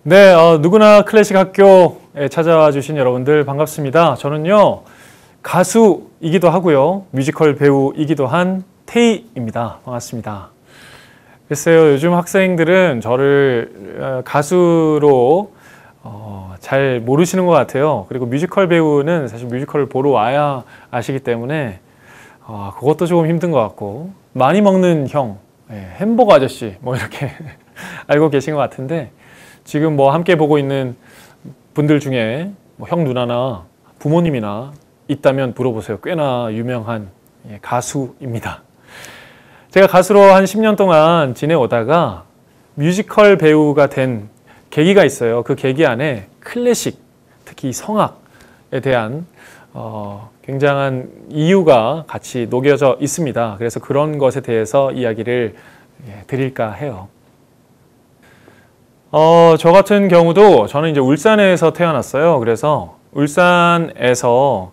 네, 누구나 클래식 학교에 찾아와 주신 여러분들 반갑습니다. 저는요, 가수이기도 하고요, 뮤지컬 배우이기도 한 태희입니다. 반갑습니다. 글쎄요, 요즘 학생들은 저를 가수로 잘 모르시는 것 같아요. 그리고 뮤지컬 배우는 사실 뮤지컬을 보러 와야 아시기 때문에 그것도 조금 힘든 것 같고, 많이 먹는 형, 햄버거 아저씨 뭐 이렇게 알고 계신 것 같은데, 지금 뭐 함께 보고 있는 분들 중에 뭐 형 누나나 부모님이나 있다면 물어보세요. 꽤나 유명한 가수입니다. 제가 가수로 한 10년 동안 지내오다가 뮤지컬 배우가 된 계기가 있어요. 그 계기 안에 클래식, 특히 성악에 대한 굉장한 이유가 같이 녹여져 있습니다. 그래서 그런 것에 대해서 이야기를 드릴까 해요. 저 같은 경우도 저는 이제 울산에서 태어났어요. 그래서 울산에서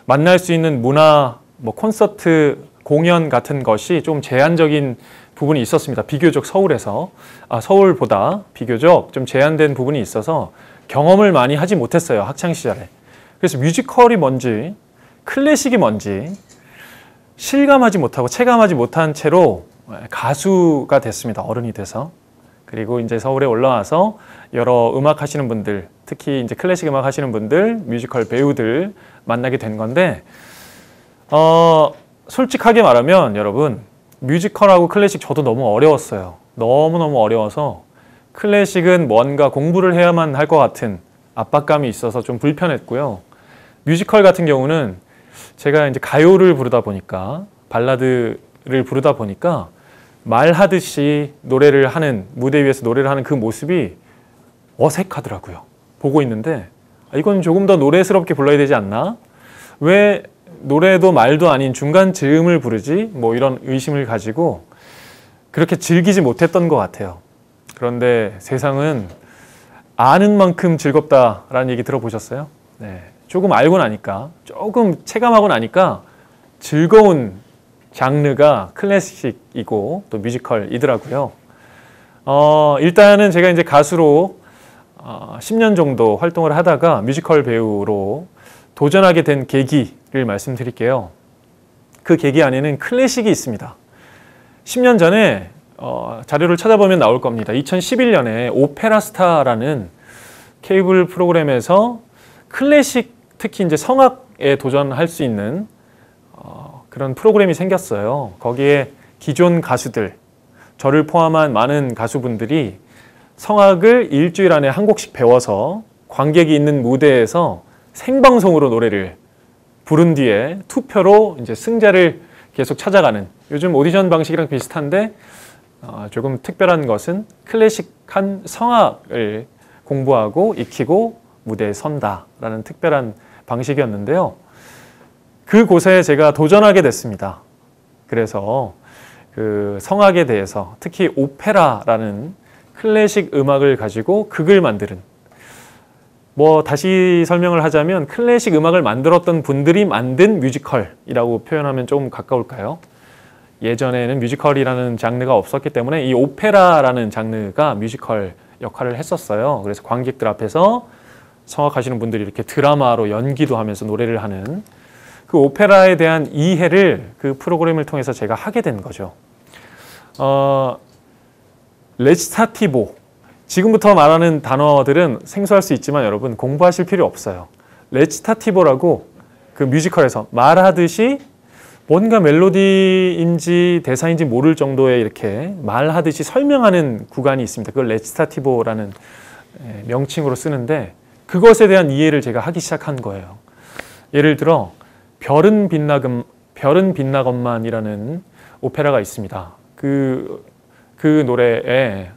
만날 수 있는 문화, 뭐 콘서트, 공연 같은 것이 좀 제한적인 부분이 있었습니다. 비교적 서울보다 비교적 좀 제한된 부분이 있어서 경험을 많이 하지 못했어요. 학창 시절에. 그래서 뮤지컬이 뭔지, 클래식이 뭔지 실감하지 못하고 체감하지 못한 채로 가수가 됐습니다. 어른이 돼서. 그리고 이제 서울에 올라와서 여러 음악 하시는 분들, 특히 이제 클래식 음악 하시는 분들, 뮤지컬 배우들 만나게 된 건데, 솔직하게 말하면 여러분, 뮤지컬하고 클래식 저도 너무 어려웠어요. 너무너무 어려워서 클래식은 뭔가 공부를 해야만 할 것 같은 압박감이 있어서 좀 불편했고요. 뮤지컬 같은 경우는 제가 이제 가요를 부르다 보니까, 발라드를 부르다 보니까 말하듯이 노래를 하는, 무대 위에서 노래를 하는 그 모습이 어색하더라고요. 보고 있는데 이건 조금 더 노래스럽게 불러야 되지 않나? 왜 노래도 말도 아닌 중간 즈음을 부르지? 뭐 이런 의심을 가지고 그렇게 즐기지 못했던 것 같아요. 그런데 세상은 아는 만큼 즐겁다라는 얘기 들어보셨어요? 네. 조금 알고 나니까, 조금 체감하고 나니까 즐거운 장르가 클래식이고 또 뮤지컬이더라고요. 일단은 제가 이제 가수로 10년 정도 활동을 하다가 뮤지컬 배우로 도전하게 된 계기를 말씀드릴게요. 그 계기 안에는 클래식이 있습니다. 10년 전에 자료를 찾아보면 나올 겁니다. 2011년에 오페라 스타라는 케이블 프로그램에서 클래식, 특히 이제 성악에 도전할 수 있는 그런 프로그램이 생겼어요. 거기에 기존 가수들, 저를 포함한 많은 가수분들이 성악을 일주일 안에 한 곡씩 배워서 관객이 있는 무대에서 생방송으로 노래를 부른 뒤에 투표로 이제 승자를 계속 찾아가는, 요즘 오디션 방식이랑 비슷한데 조금 특별한 것은 클래식한 성악을 공부하고 익히고 무대에 선다라는 특별한 방식이었는데요. 그곳에 제가 도전하게 됐습니다. 그래서 그 성악에 대해서, 특히 오페라라는 클래식 음악을 가지고 극을 만드는, 뭐 다시 설명을 하자면 클래식 음악을 만들었던 분들이 만든 뮤지컬이라고 표현하면 좀 가까울까요? 예전에는 뮤지컬이라는 장르가 없었기 때문에 이 오페라라는 장르가 뮤지컬 역할을 했었어요. 그래서 관객들 앞에서 성악하시는 분들이 이렇게 드라마로 연기도 하면서 노래를 하는 그 오페라에 대한 이해를 그 프로그램을 통해서 제가 하게 된 거죠. 레치타티보, 지금부터 말하는 단어들은 생소할 수 있지만 여러분 공부하실 필요 없어요. 레치타티보라고 그 뮤지컬에서 말하듯이 뭔가 멜로디인지 대사인지 모를 정도의 이렇게 말하듯이 설명하는 구간이 있습니다. 그걸 레치타티보라는 명칭으로 쓰는데, 그것에 대한 이해를 제가 하기 시작한 거예요. 예를 들어 별은 빛나건만이라는 오페라가 있습니다. 그 노래에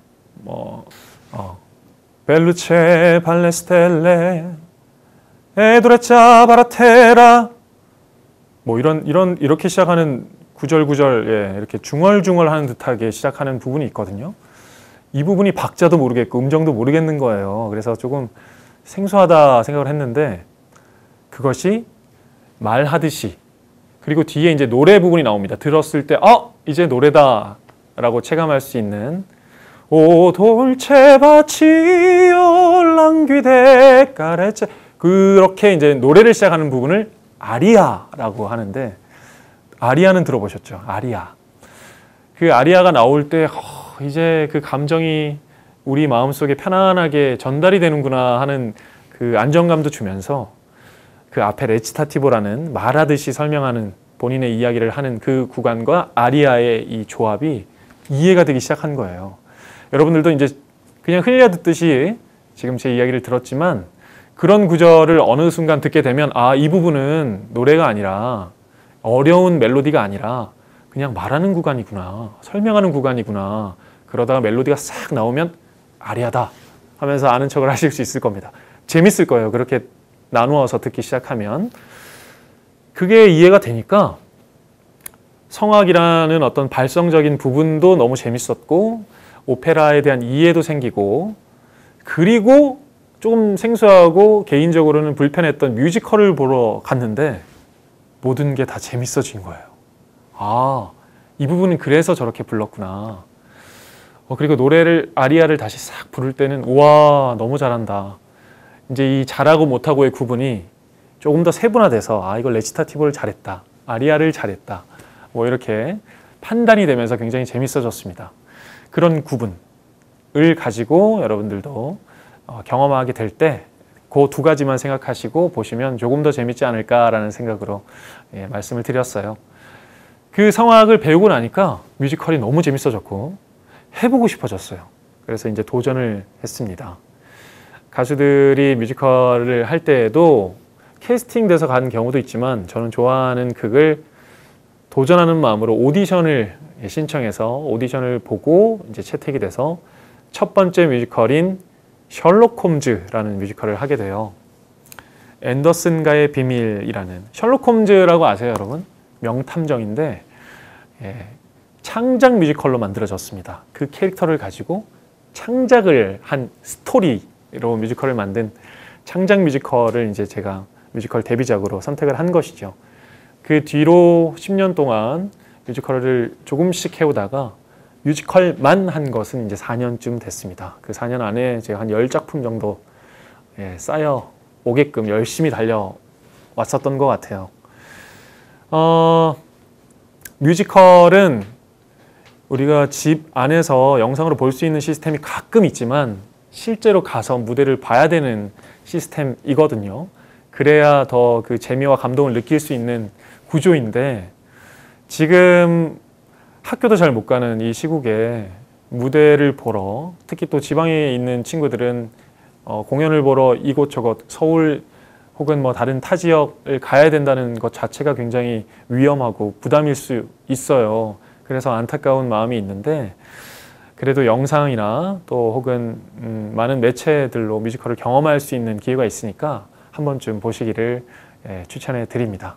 벨루체 발레스텔레 에도레짜 바라테라 뭐 이렇게 시작하는 구절 이렇게 중얼중얼하는 듯하게 시작하는 부분이 있거든요. 이 부분이 박자도 모르겠고 음정도 모르겠는 거예요. 그래서 조금 생소하다 생각을 했는데, 그것이 말하듯이, 그리고 뒤에 이제 노래 부분이 나옵니다. 들었을 때 이제 노래다 라고 체감할 수 있는 오 돌체바치오 랑귀데 까레체 그렇게 이제 노래를 시작하는 부분을 아리아라고 하는데 아리아는 들어보셨죠? 아리아. 그 아리아가 나올 때 이제 그 감정이 우리 마음속에 편안하게 전달이 되는구나 하는 그 안정감도 주면서 그 앞에 레치타티보라는 말하듯이 설명하는 본인의 이야기를 하는 그 구간과 아리아의 이 조합이 이해가 되기 시작한 거예요. 여러분들도 이제 그냥 흘려듣듯이 지금 제 이야기를 들었지만 그런 구절을 어느 순간 듣게 되면 아, 이 부분은 노래가 아니라 어려운 멜로디가 아니라 그냥 말하는 구간이구나, 설명하는 구간이구나. 그러다가 멜로디가 싹 나오면 아리아다 하면서 아는 척을 하실 수 있을 겁니다. 재밌을 거예요. 그렇게 나누어서 듣기 시작하면. 그게 이해가 되니까 성악이라는 어떤 발성적인 부분도 너무 재밌었고 오페라에 대한 이해도 생기고 그리고 조금 생소하고 개인적으로는 불편했던 뮤지컬을 보러 갔는데 모든 게 다 재밌어진 거예요. 아, 이 부분은 그래서 저렇게 불렀구나. 그리고 노래를 아리아를 다시 싹 부를 때는 우와 너무 잘한다. 이제 이 잘하고 못하고의 구분이 조금 더 세분화돼서 아 이걸 레치타티보를 잘했다. 아리아를 잘했다. 뭐 이렇게 판단이 되면서 굉장히 재밌어졌습니다. 그런 구분을 가지고 여러분들도 경험하게 될 때 그 두 가지만 생각하시고 보시면 조금 더 재밌지 않을까라는 생각으로 말씀을 드렸어요. 그 성악을 배우고 나니까 뮤지컬이 너무 재밌어졌고 해보고 싶어졌어요. 그래서 이제 도전을 했습니다. 가수들이 뮤지컬을 할 때에도 캐스팅돼서 간 경우도 있지만 저는 좋아하는 극을 도전하는 마음으로 오디션을 신청해서 오디션을 보고 이제 채택이 돼서 첫 번째 뮤지컬인 셜록 홈즈라는 뮤지컬을 하게 돼요. 앤더슨가의 비밀이라는 셜록 홈즈라고 아세요, 여러분? 명탐정인데 창작 뮤지컬로 만들어졌습니다. 그 캐릭터를 가지고 창작을 한 스토리로 뮤지컬을 만든 창작 뮤지컬을 이제 제가 뮤지컬 데뷔작으로 선택을 한 것이죠. 그 뒤로 10년 동안 뮤지컬을 조금씩 해오다가 뮤지컬만 한 것은 이제 4년쯤 됐습니다. 그 4년 안에 제가 한 10작품 정도 쌓여 오게끔 열심히 달려왔었던 것 같아요. 뮤지컬은 우리가 집 안에서 영상으로 볼 수 있는 시스템이 가끔 있지만 실제로 가서 무대를 봐야 되는 시스템이거든요. 그래야 더 그 재미와 감동을 느낄 수 있는 구조인데 지금 학교도 잘 못 가는 이 시국에 무대를 보러 특히 또 지방에 있는 친구들은 공연을 보러 이곳저곳 서울 혹은 뭐 다른 타 지역을 가야 된다는 것 자체가 굉장히 위험하고 부담일 수 있어요. 그래서 안타까운 마음이 있는데 그래도 영상이나 또 혹은 많은 매체들로 뮤지컬을 경험할 수 있는 기회가 있으니까 한 번쯤 보시기를 추천해 드립니다.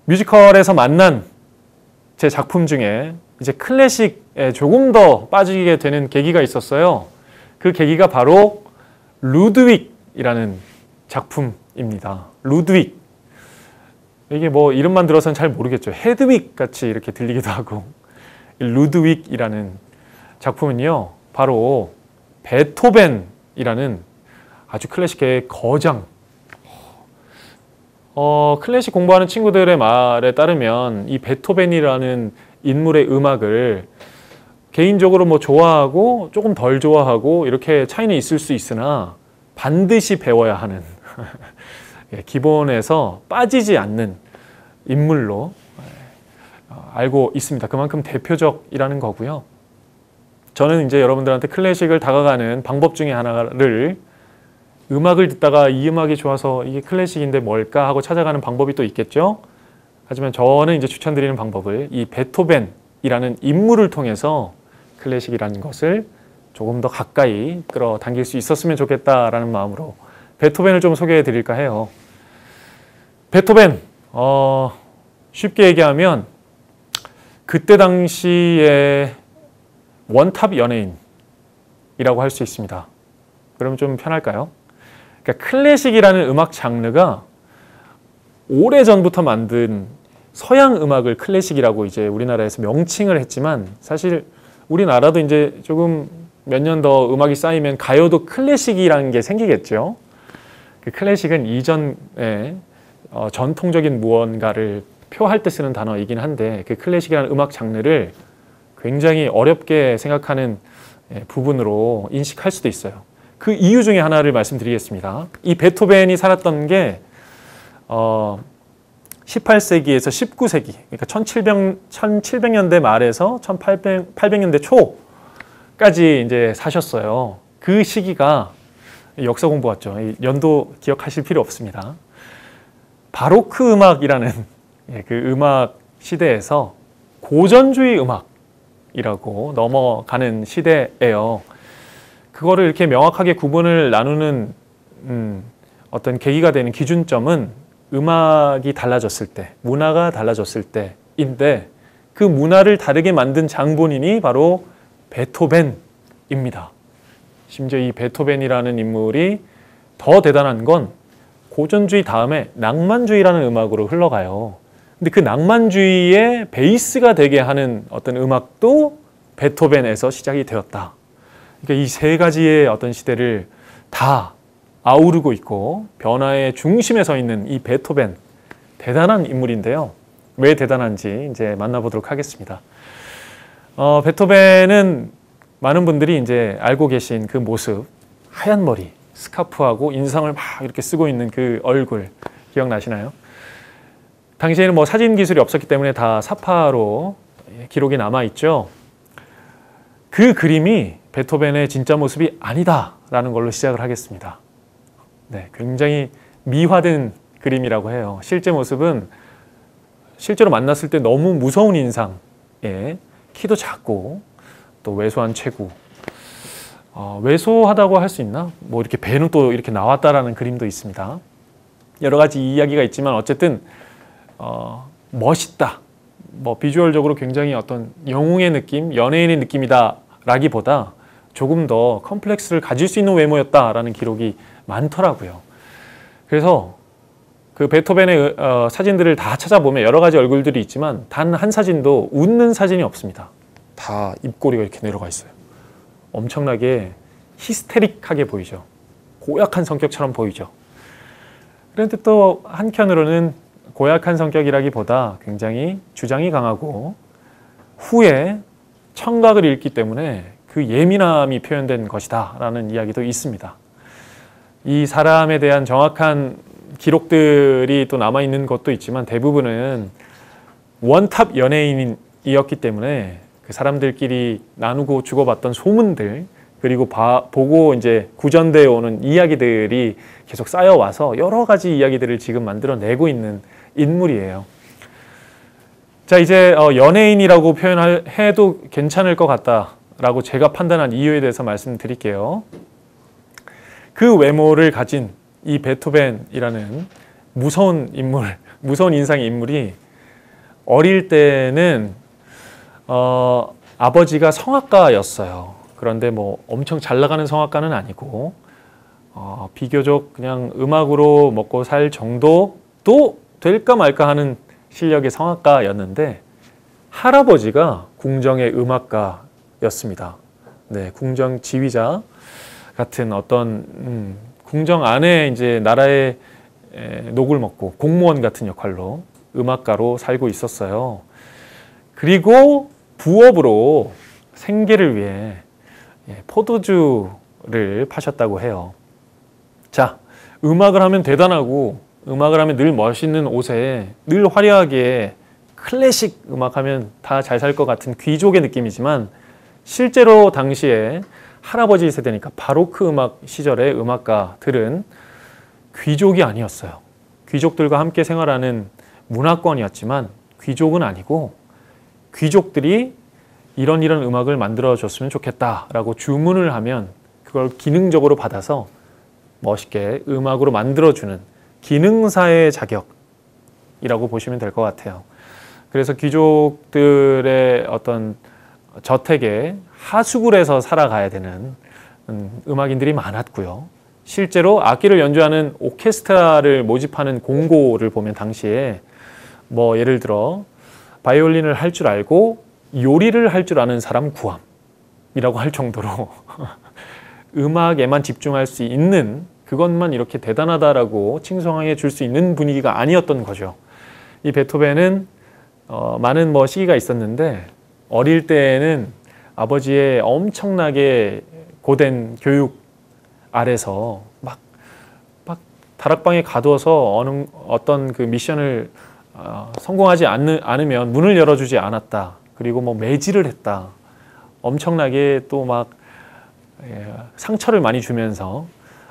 뮤지컬에서 만난 제 작품 중에 이제 클래식에 조금 더 빠지게 되는 계기가 있었어요. 그 계기가 바로 루드윅이라는 작품입니다. 루드윅. 이게 뭐 이름만 들어서는 잘 모르겠죠. 헤드윅 같이 이렇게 들리기도 하고. 루드윅이라는 작품은요, 바로 베토벤이라는 아주 클래식계의 거장. 클래식 공부하는 친구들의 말에 따르면 이 베토벤이라는 인물의 음악을 개인적으로 뭐 좋아하고 조금 덜 좋아하고 이렇게 차이는 있을 수 있으나 반드시 배워야 하는 기본에서 빠지지 않는 인물로 알고 있습니다. 그만큼 대표적이라는 거고요. 저는 이제 여러분들한테 클래식을 다가가는 방법 중에 하나를 음악을 듣다가 이 음악이 좋아서 이게 클래식인데 뭘까 하고 찾아가는 방법이 또 있겠죠. 하지만 저는 이제 추천드리는 방법을 이 베토벤이라는 인물을 통해서 클래식이라는 것을 조금 더 가까이 끌어당길 수 있었으면 좋겠다라는 마음으로 베토벤을 좀 소개해 드릴까 해요. 베토벤, 쉽게 얘기하면 그때 당시에 원탑 연예인이라고 할 수 있습니다. 그럼 좀 편할까요? 그러니까 클래식이라는 음악 장르가 오래전부터 만든 서양 음악을 클래식이라고 이제 우리나라에서 명칭을 했지만 사실 우리나라도 이제 조금 몇 년 더 음악이 쌓이면 가요도 클래식이라는 게 생기겠죠. 그 클래식은 이전에 전통적인 무언가를 표할 때 쓰는 단어이긴 한데 그 클래식이라는 음악 장르를 굉장히 어렵게 생각하는 부분으로 인식할 수도 있어요. 그 이유 중에 하나를 말씀드리겠습니다. 이 베토벤이 살았던 게 18세기에서 19세기, 그러니까 1700년대 말에서 1800년대 초까지 이제 사셨어요. 그 시기가 역사 공부 같죠. 연도 기억하실 필요 없습니다. 바로크 음악이라는 그 음악 시대에서 고전주의 음악이라고 넘어가는 시대예요. 그거를 이렇게 명확하게 구분을 나누는 어떤 계기가 되는 기준점은 음악이 달라졌을 때, 문화가 달라졌을 때인데 그 문화를 다르게 만든 장본인이 바로 베토벤입니다. 심지어 이 베토벤이라는 인물이 더 대단한 건 고전주의 다음에 낭만주의라는 음악으로 흘러가요. 근데 그 낭만주의의 베이스가 되게 하는 어떤 음악도 베토벤에서 시작이 되었다. 그러니까 이 세 가지의 어떤 시대를 다 아우르고 있고 변화의 중심에 서 있는 이 베토벤, 대단한 인물인데요. 왜 대단한지 이제 만나보도록 하겠습니다. 베토벤은 많은 분들이 이제 알고 계신 그 모습, 하얀 머리, 스카프하고 인상을 막 이렇게 쓰고 있는 그 얼굴 기억나시나요? 당시에는 뭐 사진 기술이 없었기 때문에 다 사파로 기록이 남아 있죠. 그 그림이 베토벤의 진짜 모습이 아니다라는 걸로 시작을 하겠습니다. 네, 굉장히 미화된 그림이라고 해요. 실제 모습은 실제로 만났을 때 너무 무서운 인상에 키도 작고 또 왜소한 체구, 왜소하다고 할 수 있나? 뭐 이렇게 배는 또 이렇게 나왔다라는 그림도 있습니다. 여러 가지 이야기가 있지만 어쨌든 멋있다. 뭐 비주얼적으로 굉장히 어떤 영웅의 느낌, 연예인의 느낌이다라기보다 조금 더 컴플렉스를 가질 수 있는 외모였다라는 기록이 많더라고요. 그래서 그 베토벤의 사진들을 다 찾아보면 여러 가지 얼굴들이 있지만 단 한 사진도 웃는 사진이 없습니다. 다 입꼬리가 이렇게 내려가 있어요. 엄청나게 히스테릭하게 보이죠. 고약한 성격처럼 보이죠. 그런데 또 한편으로는 고약한 성격이라기보다 굉장히 주장이 강하고 후에 청각을 잃기 때문에 그 예민함이 표현된 것이다 라는 이야기도 있습니다. 이 사람에 대한 정확한 기록들이 또 남아있는 것도 있지만 대부분은 원탑 연예인이었기 때문에 그 사람들끼리 나누고 주고받던 소문들 그리고 보고 이제 구전되어 오는 이야기들이 계속 쌓여와서 여러 가지 이야기들을 지금 만들어내고 있는 인물이에요. 자, 이제 연예인이라고 표현해도 괜찮을 것 같다라고 제가 판단한 이유에 대해서 말씀드릴게요. 그 외모를 가진 이 베토벤이라는 무서운 인물, 무서운 인상의 인물이 어릴 때는 아버지가 성악가였어요. 그런데 뭐 엄청 잘 나가는 성악가는 아니고 비교적 그냥 음악으로 먹고 살 정도도 될까 말까 하는 실력의 성악가였는데 할아버지가 궁정의 음악가였습니다. 네, 궁정 지휘자 같은 어떤 궁정 안에 이제 나라의 녹을 먹고 공무원 같은 역할로 음악가로 살고 있었어요. 그리고 부업으로 생계를 위해 포도주를 파셨다고 해요. 자, 음악을 하면 대단하고 음악을 하면 늘 멋있는 옷에 늘 화려하게 클래식 음악하면 다 잘 살 것 같은 귀족의 느낌이지만 실제로 당시에 할아버지 세대니까 바로크 음악 시절의 음악가들은 귀족이 아니었어요. 귀족들과 함께 생활하는 문화권이었지만 귀족은 아니고 귀족들이 이런 음악을 만들어줬으면 좋겠다라고 주문을 하면 그걸 기능적으로 받아서 멋있게 음악으로 만들어주는 기능사의 자격이라고 보시면 될 것 같아요. 그래서 귀족들의 어떤 저택에 하수구에서 살아가야 되는 음악인들이 많았고요. 실제로 악기를 연주하는 오케스트라를 모집하는 공고를 보면 당시에 뭐 예를 들어 바이올린을 할 줄 알고 요리를 할 줄 아는 사람 구함, 이라고 할 정도로 음악에만 집중할 수 있는 그것만 이렇게 대단하다라고 칭송해 줄 수 있는 분위기가 아니었던 거죠. 이 베토벤은 많은 시기가 있었는데 어릴 때에는 아버지의 엄청나게 고된 교육 아래서 막 다락방에 가둬서 어떤 그 미션을 성공하지 않으면 문을 열어주지 않았다. 그리고 매질을 했다. 엄청나게 또 상처를 많이 주면서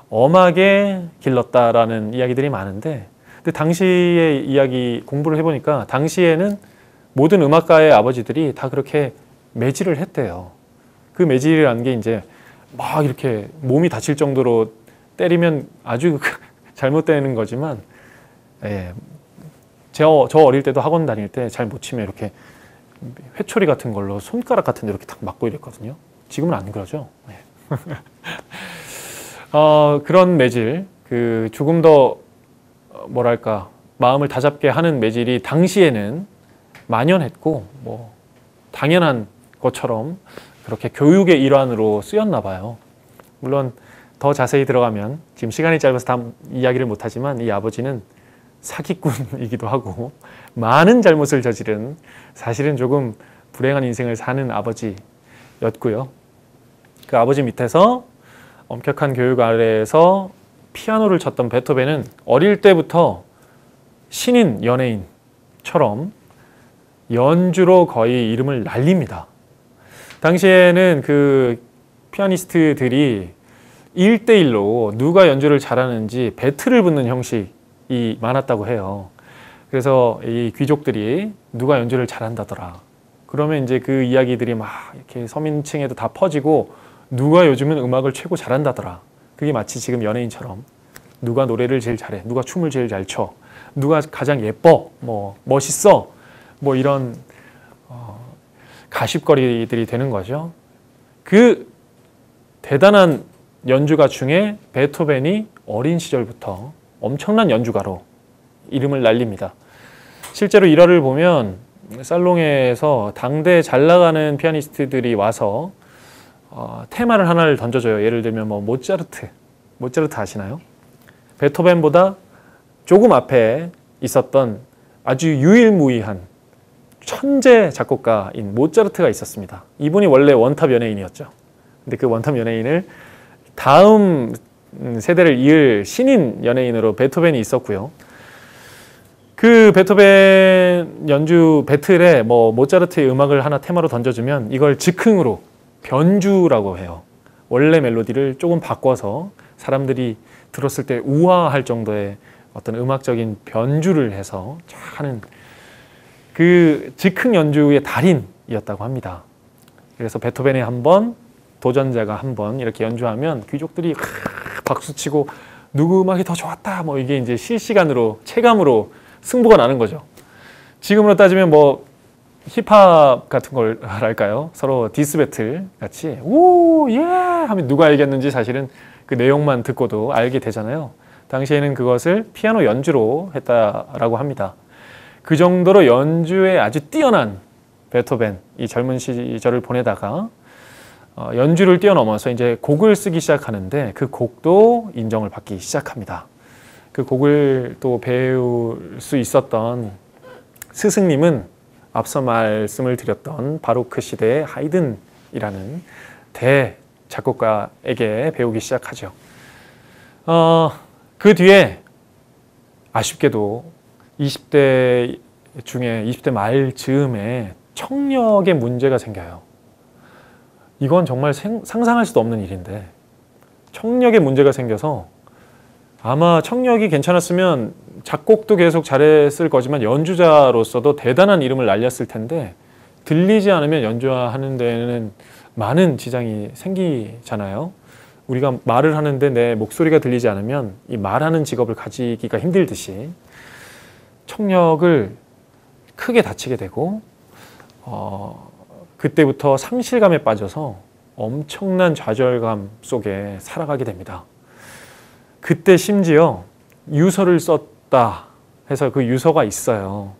엄하게 길렀다라는 이야기들이 많은데, 근데 당시의 이야기 공부를 해보니까 당시에는 모든 음악가의 아버지들이 다 그렇게 매질을 했대요. 그 매질이라는 게 이제 막 이렇게 몸이 다칠 정도로 때리면 아주 잘못되는 거지만, 저 어릴 때도 학원 다닐 때 잘 못 치면 이렇게 회초리 같은 걸로 손가락 같은 데 이렇게 탁 맞고 이랬거든요. 지금은 안 그러죠. 그런 매질, 조금 더 뭐랄까 마음을 다잡게 하는 매질이 당시에는 만연했고 당연한 것처럼 그렇게 교육의 일환으로 쓰였나 봐요. 물론 더 자세히 들어가면 지금 시간이 짧아서 다 이야기를 못하지만 이 아버지는 사기꾼이기도 하고 많은 잘못을 저지른, 사실은 조금 불행한 인생을 사는 아버지였고요. 그 아버지 밑에서 엄격한 교육 아래에서 피아노를 쳤던 베토벤은 어릴 때부터 신인 연예인처럼 연주로 거의 이름을 날립니다. 당시에는 그 피아니스트들이 1대1로 누가 연주를 잘하는지 배틀을 붙는 형식이 많았다고 해요. 그래서 이 귀족들이 누가 연주를 잘한다더라. 그러면 이제 그 이야기들이 막 이렇게 서민층에도 다 퍼지고 누가 요즘은 음악을 최고 잘한다더라. 그게 마치 지금 연예인처럼 누가 노래를 제일 잘해, 누가 춤을 제일 잘 춰, 누가 가장 예뻐, 멋있어, 이런 가십거리들이 되는 거죠. 그 대단한 연주가 중에 베토벤이 어린 시절부터 엄청난 연주가로 이름을 날립니다. 실제로 일화를 보면 살롱에서 당대 잘 나가는 피아니스트들이 와서 테마를 하나를 던져줘요. 예를 들면 모차르트 아시나요? 베토벤보다 조금 앞에 있었던 아주 유일무이한 천재 작곡가인 모차르트가 있었습니다. 이분이 원래 원탑 연예인이었죠. 근데 그 원탑 연예인을 다음 세대를 이을 신인 연예인으로 베토벤이 있었고요. 그 베토벤 연주 배틀에 모차르트의 음악을 하나 테마로 던져주면 이걸 즉흥으로 변주라고 해요. 원래 멜로디를 조금 바꿔서 사람들이 들었을 때 우아할 정도의 어떤 음악적인 변주를 해서 하는 그 즉흥 연주의 달인이었다고 합니다. 그래서 베토벤이 한 번, 도전자가 한 번 이렇게 연주하면 귀족들이 박수치고 누구 음악이 더 좋았다 이게 이제 실시간으로 체감으로 승부가 나는 거죠. 지금으로 따지면 힙합 같은 걸 할까요? 서로 디스 배틀 같이 오, 예 하면 누가 이겼는지 사실은 그 내용만 듣고도 알게 되잖아요. 당시에는 그것을 피아노 연주로 했다라고 합니다. 그 정도로 연주에 아주 뛰어난 베토벤, 이 젊은 시절을 보내다가 연주를 뛰어넘어서 이제 곡을 쓰기 시작하는데 그 곡도 인정을 받기 시작합니다. 그 곡을 또 배울 수 있었던 스승님은 앞서 말씀을 드렸던 바로크 시대의 하이든이라는 대 작곡가에게 배우기 시작하죠. 그 뒤에 아쉽게도 20대 중에 20대 말 즈음에 청력에 문제가 생겨요. 이건 정말 상상할 수도 없는 일인데 청력에 문제가 생겨서 아마 청력이 괜찮았으면 작곡도 계속 잘했을 거지만 연주자로서도 대단한 이름을 날렸을 텐데 들리지 않으면 연주하는 데는 많은 지장이 생기잖아요. 우리가 말을 하는데 내 목소리가 들리지 않으면 이 말하는 직업을 가지기가 힘들듯이 청력을 크게 다치게 되고 그때부터 상실감에 빠져서 엄청난 좌절감 속에 살아가게 됩니다. 그때 심지어 유서를 썼다 해서 그 유서가 있어요.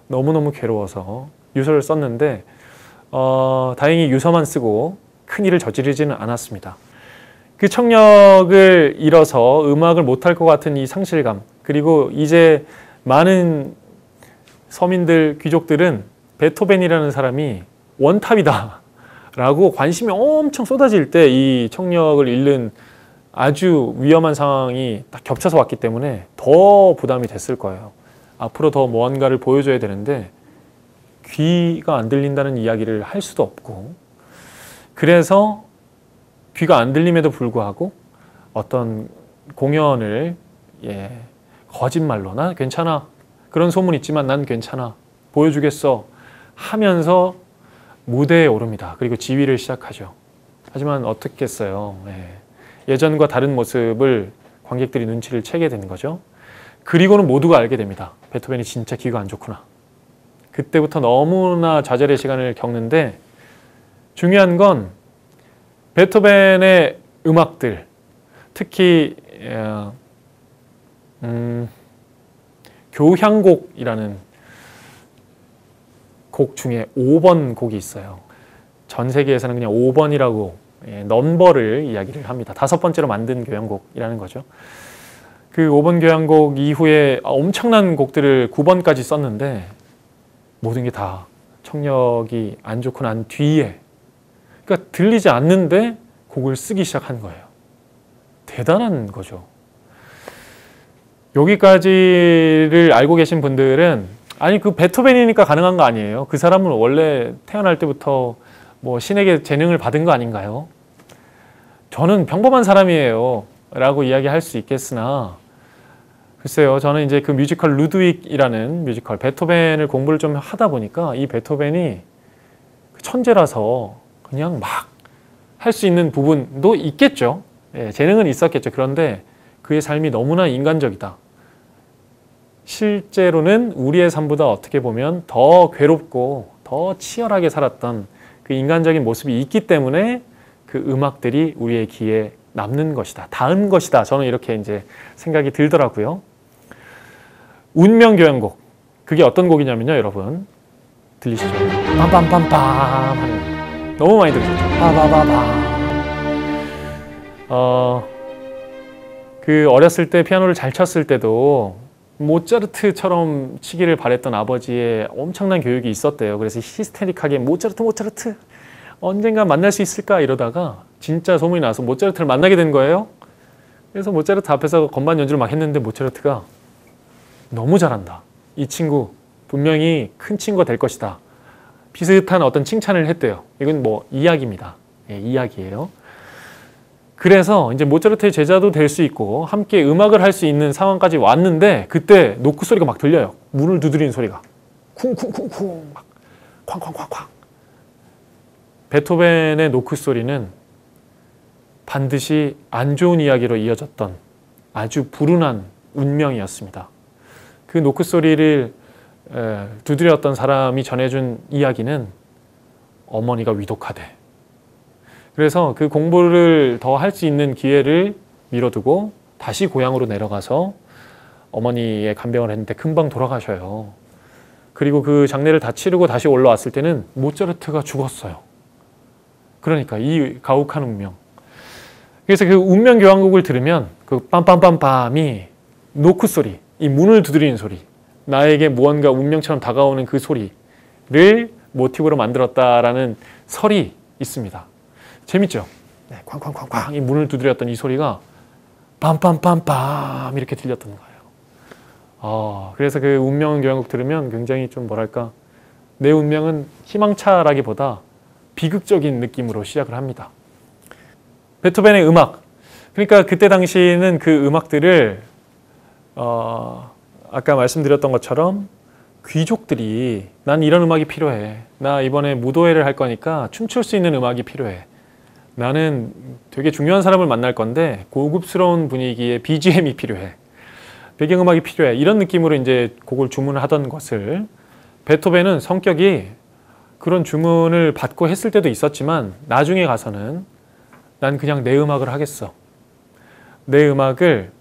너무너무 괴로워서 유서를 썼는데 다행히 유서만 쓰고 큰 일을 저지르지는 않았습니다. 그 청력을 잃어서 음악을 못할 것 같은 이 상실감, 그리고 이제 많은 서민들, 귀족들은 베토벤이라는 사람이 원탑이다 라고 관심이 엄청 쏟아질 때 이 청력을 잃는 아주 위험한 상황이 딱 겹쳐서 왔기 때문에 더 부담이 됐을 거예요. 앞으로 더 무언가를 보여줘야 되는데 귀가 안 들린다는 이야기를 할 수도 없고, 그래서 귀가 안 들림에도 불구하고 어떤 공연을 거짓말로 나 괜찮아, 그런 소문 있지만 난 괜찮아, 보여주겠어 하면서 무대에 오릅니다. 그리고 지휘를 시작하죠. 하지만 어떻겠어요. 예전과 다른 모습을 관객들이 눈치를 채게 되는 거죠. 그리고는 모두가 알게 됩니다. 베토벤이 진짜 귀가 안 좋구나. 그때부터 너무나 좌절의 시간을 겪는데, 중요한 건 베토벤의 음악들, 특히 교향곡이라는 곡 중에 5번 곡이 있어요. 전 세계에서는 그냥 5번이라고 넘버를 이야기를 합니다. 5번째로 만든 교향곡이라는 거죠. 그 5번 교향곡 이후에 엄청난 곡들을 9번까지 썼는데 모든 게 다 청력이 안 좋고 난 뒤에, 그러니까 들리지 않는데 곡을 쓰기 시작한 거예요. 대단한 거죠. 여기까지를 알고 계신 분들은 아니 그 베토벤이니까 가능한 거 아니에요. 그 사람은 원래 태어날 때부터 뭐 신에게 재능을 받은 거 아닌가요? 저는 평범한 사람이에요 라고 이야기할 수 있겠으나, 글쎄요, 저는 이제 그 뮤지컬 루드윅이라는 뮤지컬 베토벤을 공부를 좀 하다 보니까 이 베토벤이 천재라서 그냥 막 할 수 있는 부분도 있겠죠. 재능은 있었겠죠. 그런데 그의 삶이 너무나 인간적이다. 실제로는 우리의 삶보다 어떻게 보면 더 괴롭고 더 치열하게 살았던 그 인간적인 모습이 있기 때문에 그 음악들이 우리의 귀에 남는 것이다, 닿은 것이다. 저는 이렇게 이제 생각이 들더라고요. 운명교향곡, 그게 어떤 곡이냐면요, 여러분 들리시죠? 빰빰빰빰 하는, 너무 많이 들으셨죠? 빠바바바. 그 어렸을 때 피아노를 잘 쳤을 때도 모차르트처럼 치기를 바랬던 아버지의 엄청난 교육이 있었대요. 그래서 히스테릭하게 모차르트 언젠가 만날 수 있을까 이러다가 진짜 소문이 나서 모차르트를 만나게 된 거예요. 그래서 모차르트 앞에서 건반 연주를 막 했는데 모차르트가 너무 잘한다, 이 친구 분명히 큰 친구가 될 것이다, 비슷한 어떤 칭찬을 했대요. 이건 뭐 이야기입니다. 이야기예요. 그래서 이제 모차르트의 제자도 될 수 있고 함께 음악을 할 수 있는 상황까지 왔는데, 그때 노크 소리가 막 들려요. 문을 두드리는 소리가 쿵쿵쿵쿵 막 쾅쾅쾅쾅. 베토벤의 노크 소리는 반드시 안 좋은 이야기로 이어졌던 아주 불운한 운명이었습니다. 그 노크 소리를 두드렸던 사람이 전해준 이야기는 어머니가 위독하대. 그래서 그 공부를 더 할 수 있는 기회를 미뤄두고 다시 고향으로 내려가서 어머니의 간병을 했는데 금방 돌아가셔요. 그리고 그 장례를 다 치르고 다시 올라왔을 때는 모차르트가 죽었어요. 그러니까 이 가혹한 운명. 그래서 그 운명 교향곡을 들으면 그 빰빰빰빰이 노크 소리, 이 문을 두드리는 소리, 나에게 무언가 운명처럼 다가오는 그 소리를 모티브로 만들었다라는 설이 있습니다. 재밌죠? 네, 쾅쾅쾅쾅 이 문을 두드렸던 이 소리가 빰빰빰빰 이렇게 들렸던 거예요. 그래서 그 운명 교향곡 들으면 굉장히 좀 뭐랄까, 내 운명은 희망차라기보다 비극적인 느낌으로 시작을 합니다. 베토벤의 음악, 그러니까 그때 당시에는 그 음악들을 아까 말씀드렸던 것처럼 귀족들이 난 이런 음악이 필요해, 나 이번에 무도회를 할 거니까 춤출 수 있는 음악이 필요해, 나는 되게 중요한 사람을 만날 건데 고급스러운 분위기의 BGM이 필요해, 배경음악이 필요해, 이런 느낌으로 이제 곡을 주문을 하던 것을 베토벤은 성격이 그런 주문을 받고 했을 때도 있었지만 나중에 가서는 난 그냥 내 음악을 하겠어, 내 음악을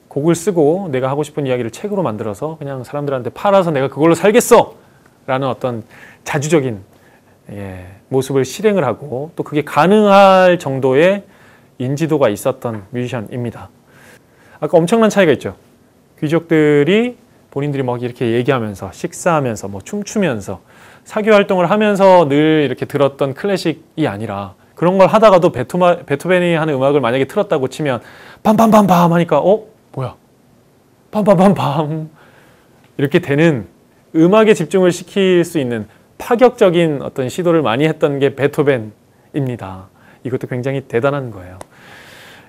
곡을 쓰고 내가 하고 싶은 이야기를 책으로 만들어서 그냥 사람들한테 팔아서 내가 그걸로 살겠어 라는 어떤 자주적인 모습을 실행을 하고 또 그게 가능할 정도의 인지도가 있었던 뮤지션입니다. 아까 엄청난 차이가 있죠. 귀족들이 본인들이 막 이렇게 얘기하면서 식사하면서 뭐 춤추면서 사교 활동을 하면서 늘 이렇게 들었던 클래식이 아니라 그런 걸 하다가도 베토벤이 하는 음악을 만약에 틀었다고 치면 빰빰빰빰 하니까 뭐야 빰빰빰빰 이렇게 되는 음악에 집중을 시킬 수 있는 파격적인 어떤 시도를 많이 했던 게 베토벤입니다. 이것도 굉장히 대단한 거예요.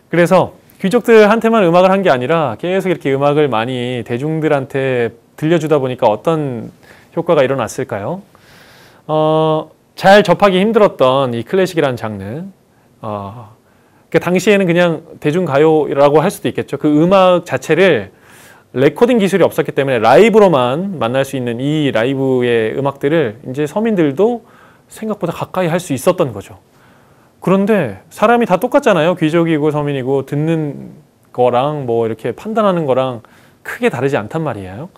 그래서 귀족들한테만 음악을 한 게 아니라 계속 이렇게 음악을 많이 대중들한테 들려주다 보니까 어떤 효과가 일어났을까요? 잘 접하기 힘들었던 이 클래식이라는 장르, 그 당시에는 그냥 대중가요라고 할 수도 있겠죠. 그 음악 자체를 레코딩 기술이 없었기 때문에 라이브로만 만날 수 있는 이 라이브의 음악들을 이제 서민들도 생각보다 가까이 할 수 있었던 거죠. 그런데 사람이 다 똑같잖아요. 귀족이고 서민이고 듣는 거랑 뭐 이렇게 판단하는 거랑 크게 다르지 않단 말이에요.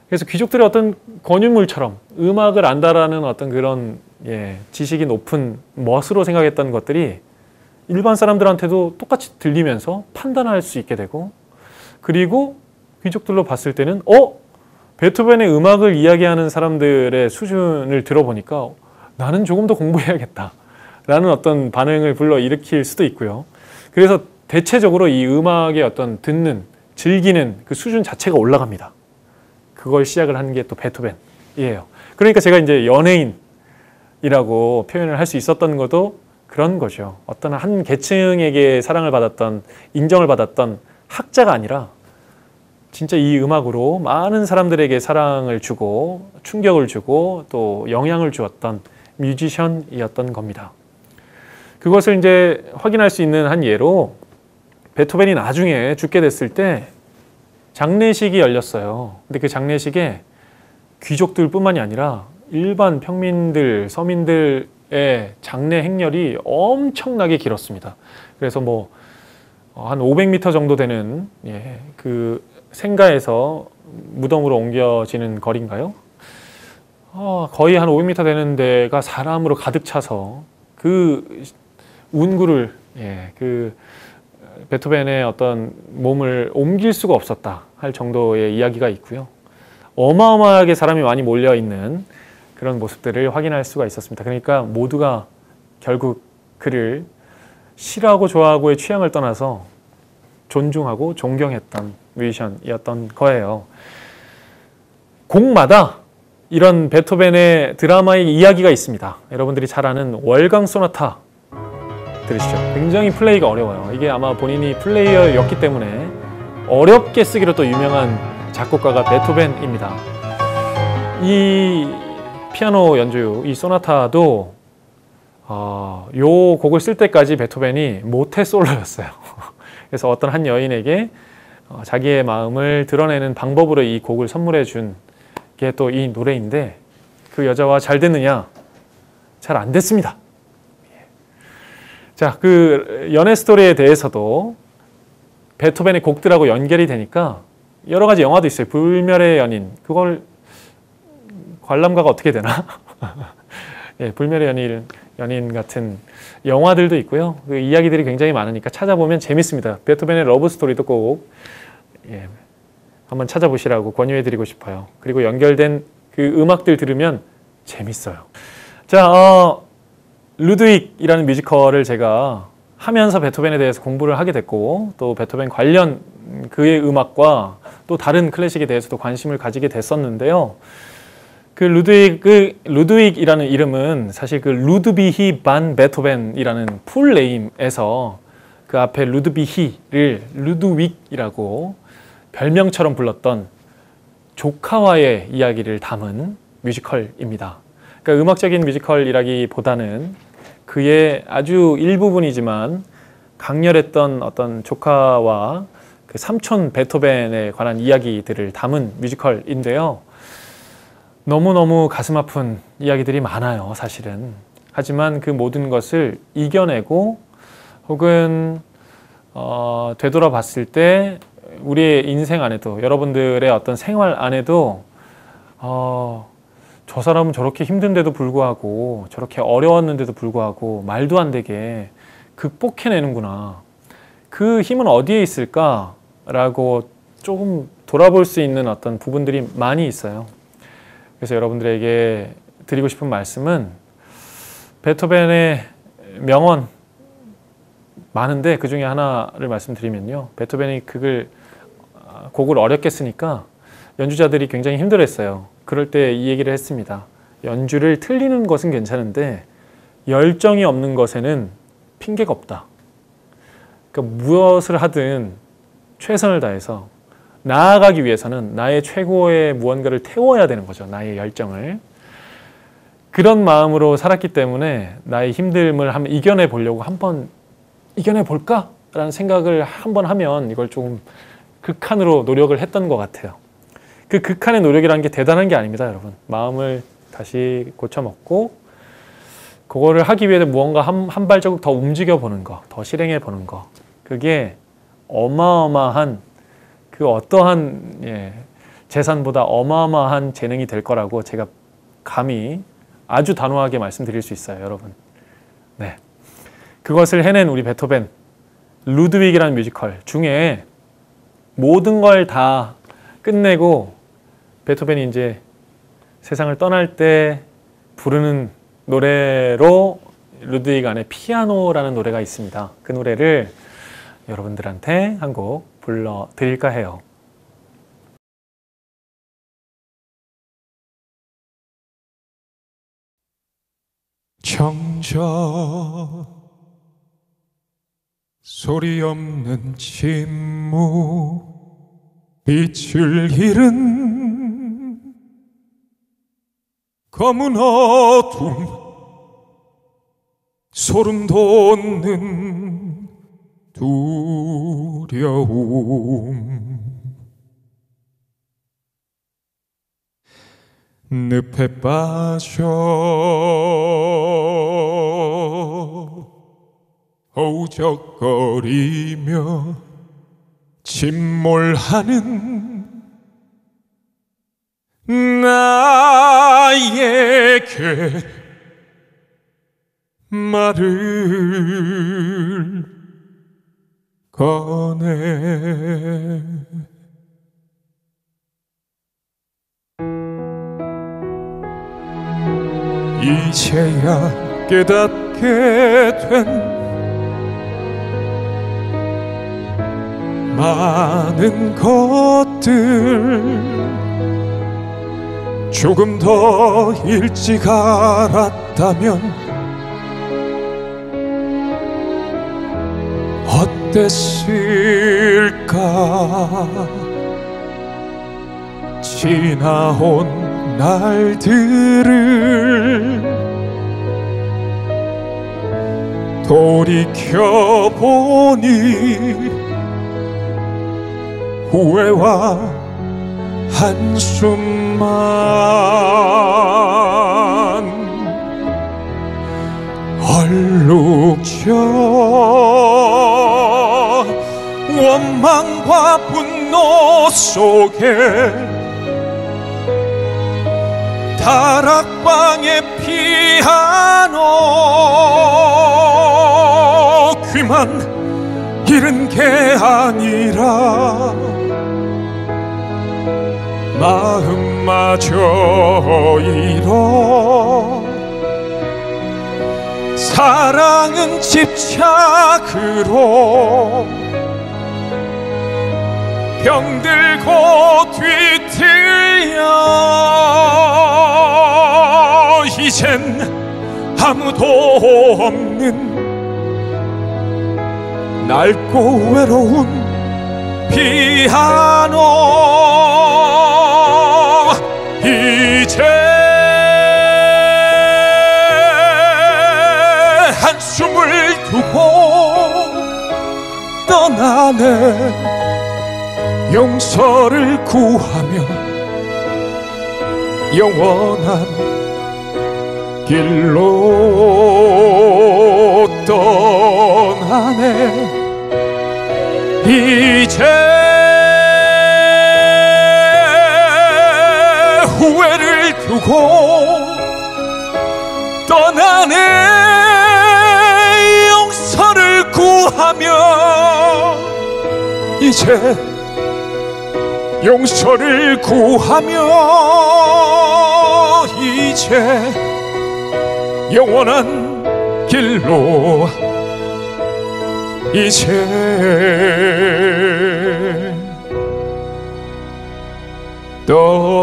그래서 귀족들의 어떤 권유물처럼 음악을 안다라는 어떤 그런 지식이 높은 멋으로 생각했던 것들이 일반 사람들한테도 똑같이 들리면서 판단할 수 있게 되고, 그리고 귀족들로 봤을 때는 베토벤의 음악을 이야기하는 사람들의 수준을 들어보니까 나는 조금 더 공부해야겠다 라는 어떤 반응을 불러일으킬 수도 있고요. 그래서 대체적으로 이 음악의 어떤 듣는, 즐기는 그 수준 자체가 올라갑니다. 그걸 시작을 하는 게 또 베토벤이에요. 그러니까 제가 이제 연예인이라고 표현을 할 수 있었던 것도 그런 거죠. 어떤 한 계층에게 사랑을 받았던, 인정을 받았던 학자가 아니라 진짜 이 음악으로 많은 사람들에게 사랑을 주고 충격을 주고 또 영향을 주었던 뮤지션이었던 겁니다. 그것을 이제 확인할 수 있는 한 예로 베토벤이 나중에 죽게 됐을 때 장례식이 열렸어요. 근데 그 장례식에 귀족들뿐만이 아니라 일반 평민들, 서민들의 장례 행렬이 엄청나게 길었습니다. 그래서 뭐 한 500m 정도 되는 그 생가에서 무덤으로 옮겨지는 거리인가요? 거의 한 500m 되는 데가 사람으로 가득 차서 그 운구를 그 베토벤의 어떤 몸을 옮길 수가 없었다 할 정도의 이야기가 있고요. 어마어마하게 사람이 많이 몰려 있는 그런 모습들을 확인할 수가 있었습니다. 그러니까 모두가 결국 그를 싫어하고 좋아하고의 취향을 떠나서 존중하고 존경했던 뮤지션이었던 거예요. 곡마다 이런 베토벤의 드라마의 이야기가 있습니다. 여러분들이 잘 아는 월강 소나타 들으시죠? 굉장히 플레이가 어려워요. 이게 아마 본인이 플레이어였기 때문에 어렵게 쓰기로 또 유명한 작곡가가 베토벤입니다. 이 피아노 연주, 이 소나타도 요 곡을 쓸 때까지 베토벤이 모태 솔로였어요. 그래서 어떤 한 여인에게 자기의 마음을 드러내는 방법으로 이 곡을 선물해 준 게 또 이 노래인데, 그 여자와 잘 됐느냐? 잘 안 됐습니다. 자, 그 연애 스토리에 대해서도 베토벤의 곡들하고 연결이 되니까 여러 가지 영화도 있어요. 불멸의 연인, 그걸 관람가가 어떻게 되나? 불멸의 연인 같은 영화들도 있고요. 그 이야기들이 굉장히 많으니까 찾아보면 재밌습니다. 베토벤의 러브 스토리도 꼭 한번 찾아보시라고 권유해드리고 싶어요. 그리고 연결된 그 음악들 들으면 재밌어요. 자, 루드윅이라는 뮤지컬을 제가 하면서 베토벤에 대해서 공부를 하게 됐고, 또 베토벤 관련 그의 음악과 또 다른 클래식에 대해서도 관심을 가지게 됐었는데요. 그 루드윅이라는 이름은 사실 그 루드비히 반 베토벤이라는 풀네임에서 그 앞에 루드비히를 루드윅이라고 별명처럼 불렀던 조카와의 이야기를 담은 뮤지컬입니다. 그러니까 음악적인 뮤지컬이라기보다는 그의 아주 일부분이지만 강렬했던 어떤 조카와 그 삼촌 베토벤에 관한 이야기들을 담은 뮤지컬인데요. 너무너무 가슴 아픈 이야기들이 많아요, 사실은. 하지만 그 모든 것을 이겨내고 혹은 되돌아봤을 때 우리의 인생 안에도, 여러분들의 어떤 생활 안에도 저 사람은 저렇게 힘든데도 불구하고 저렇게 어려웠는데도 불구하고 말도 안 되게 극복해내는구나. 그 힘은 어디에 있을까라고 조금 돌아볼 수 있는 어떤 부분들이 많이 있어요. 그래서 여러분들에게 드리고 싶은 말씀은 베토벤의 명언 많은데 그 중에 하나를 말씀드리면요. 베토벤이 곡을 어렵게 쓰니까 연주자들이 굉장히 힘들어했어요. 그럴 때 이 얘기를 했습니다. 연주를 틀리는 것은 괜찮은데 열정이 없는 것에는 핑계가 없다. 그러니까 무엇을 하든 최선을 다해서 나아가기 위해서는 나의 최고의 무언가를 태워야 되는 거죠. 나의 열정을. 그런 마음으로 살았기 때문에 나의 힘듦을 한번 이겨내 보려고 한번 이겨내 볼까? 라는 생각을 한번 하면 이걸 조금 극한으로 노력을 했던 것 같아요. 그 극한의 노력이라는 게 대단한 게 아닙니다, 여러분. 마음을 다시 고쳐먹고 그거를 하기 위해 무언가 한 발자국 더 움직여 보는 거, 더 실행해 보는 거. 그게 어마어마한 그 어떠한 재산보다 어마어마한 재능이 될 거라고 제가 감히 아주 단호하게 말씀드릴 수 있어요, 여러분. 네. 그것을 해낸 우리 베토벤, 루드윅이라는 뮤지컬 중에 모든 걸 다 끝내고 베토벤이 이제 세상을 떠날 때 부르는 노래로 루드윅 안에 피아노라는 노래가 있습니다. 그 노래를 여러분들한테 한 곡 불러드릴까 해요. 정적 소리 없는 침묵 빛을 잃은 검은 어둠 소름 돋는 두려움 늪에 빠져 허우적거리며 침몰하는 나에게 말을 꺼내 이제야 깨닫게 된 많은 것들 조금 더 일찍 알았다면 어땠을까 지나온 날들을 돌이켜보니 후회와 한숨만 얼룩져 원망과 분노 속에 다락방의 피아노 귀만 잃은 게 아니라 마음마저 잃어 사랑은 집착으로 병들고 뒤틀려 이젠 아무도 없는 낡고 외로운 피아노 이제 한숨을 두고 떠나네 용서를 구하며 영원한 길로 떠나네 이제 후회를 두고 구하며 이제 용서를 구하며 이제 영원한 길로 이제 떠나네.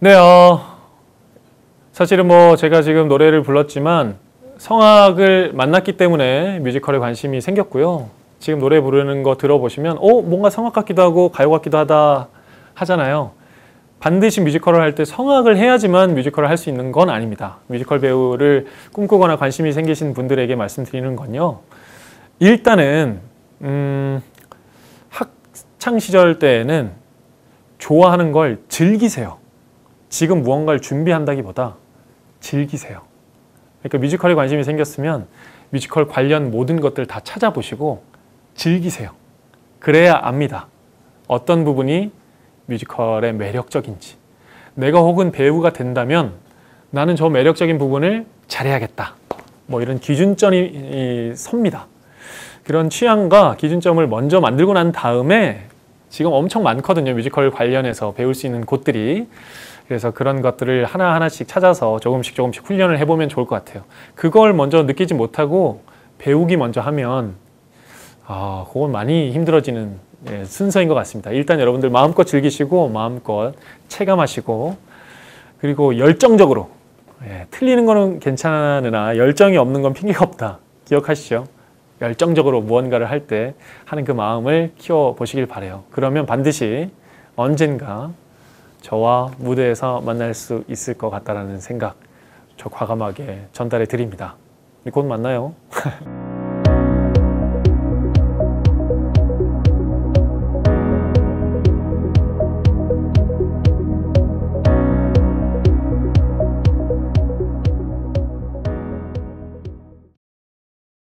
네, 사실은 제가 지금 노래를 불렀지만 성악을 만났기 때문에 뮤지컬에 관심이 생겼고요. 지금 노래 부르는 거 들어보시면 뭔가 성악 같기도 하고 가요 같기도 하다 하잖아요. 반드시 뮤지컬을 할 때 성악을 해야지만 뮤지컬을 할 수 있는 건 아닙니다. 뮤지컬 배우를 꿈꾸거나 관심이 생기신 분들에게 말씀드리는 건요. 일단은 학창 시절 때에는 좋아하는 걸 즐기세요. 지금 무언가를 준비한다기보다 즐기세요. 그러니까 뮤지컬에 관심이 생겼으면 뮤지컬 관련 모든 것들 다 찾아보시고 즐기세요. 그래야 압니다. 어떤 부분이 뮤지컬의 매력적인지. 내가 혹은 배우가 된다면 나는 저 매력적인 부분을 잘해야겠다. 이런 기준점이 섭니다. 그런 취향과 기준점을 먼저 만들고 난 다음에 지금 엄청 많거든요. 뮤지컬 관련해서 배울 수 있는 곳들이. 그래서 그런 것들을 하나하나씩 찾아서 조금씩 훈련을 해보면 좋을 것 같아요. 그걸 먼저 느끼지 못하고 배우기 먼저 하면 그건 많이 힘들어지는 순서인 것 같습니다. 일단 여러분들 마음껏 즐기시고 마음껏 체감하시고 그리고 열정적으로 틀리는 거는 괜찮으나 열정이 없는 건 핑계가 없다. 기억하시죠? 열정적으로 무언가를 할 때 하는 그 마음을 키워보시길 바라요. 그러면 반드시 언젠가 저와 무대에서 만날 수 있을 것 같다는 생각 저 과감하게 전달해 드립니다. 곧 만나요.